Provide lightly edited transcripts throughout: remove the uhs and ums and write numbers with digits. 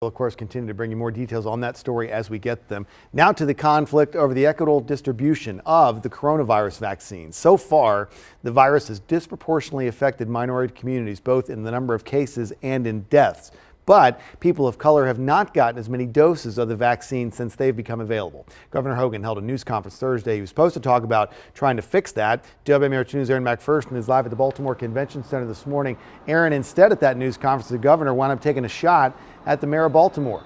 We'll, of course, continue to bring you more details on that story as we get them. Now to the conflict over the equitable distribution of the coronavirus vaccine. So far, the virus has disproportionately affected minority communities, both in the number of cases and in deaths. But people of color have not gotten as many doses of the vaccine since they've become available. Governor Hogan held a news conference Thursday. He was supposed to talk about trying to fix that. WMAR 2 News' Aaron McPherson is live at the Baltimore Convention Center this morning. Aaron, instead at that news conference, the governor wound up taking a shot at the mayor of Baltimore.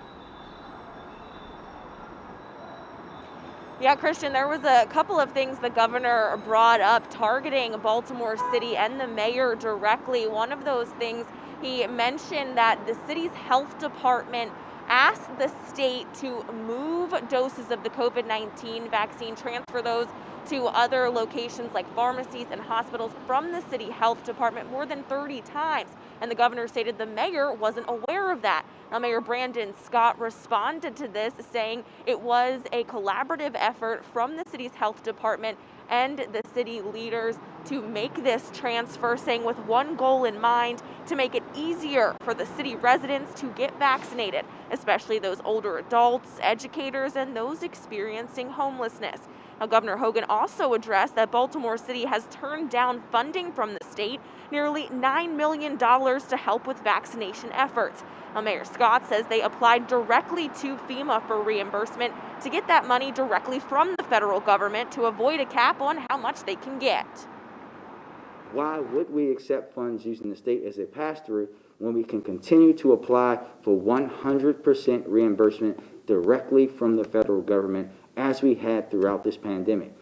Yeah, Christian, there was a couple of things the governor brought up targeting Baltimore City and the mayor directly. One of those things, he mentioned that the city's health department asked the state to move doses of the COVID-19 vaccine, transfer those to other locations like pharmacies and hospitals from the city health department more than 30 times. And the governor stated the mayor wasn't aware of that. Now, Mayor Brandon Scott responded to this, saying it was a collaborative effort from the city's health department and the city leaders to make this transfer, saying with one goal in mind, to make it easier for the city residents to get vaccinated, especially those older adults, educators, and those experiencing homelessness. Now, Governor Hogan also addressed that Baltimore City has turned down funding from the state, nearly $9 million to help with vaccination efforts. Now, Mayor Scott says they applied directly to FEMA for reimbursement to get that money directly from the federal government to avoid a cap on how much they can get. Why would we accept funds using the state as a pass-through when we can continue to apply for 100% reimbursement directly from the federal government as we had throughout this pandemic?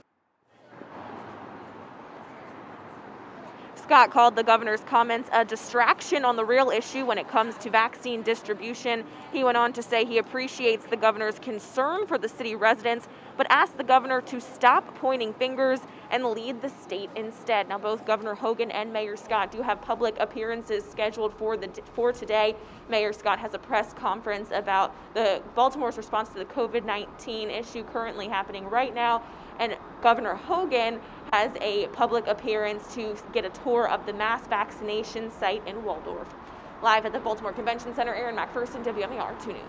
Scott called the governor's comments a distraction on the real issue when it comes to vaccine distribution. He went on to say he appreciates the governor's concern for the city residents, but asked the governor to stop pointing fingers and lead the state instead. Now, both Governor Hogan and Mayor Scott do have public appearances scheduled for today. Mayor Scott has a press conference about Baltimore's response to the COVID-19 issue currently happening right now. And Governor Hogan has a public appearance to get a tour of the mass vaccination site in Waldorf. Live at the Baltimore Convention Center, Aaron McPherson, WMAR 2 News.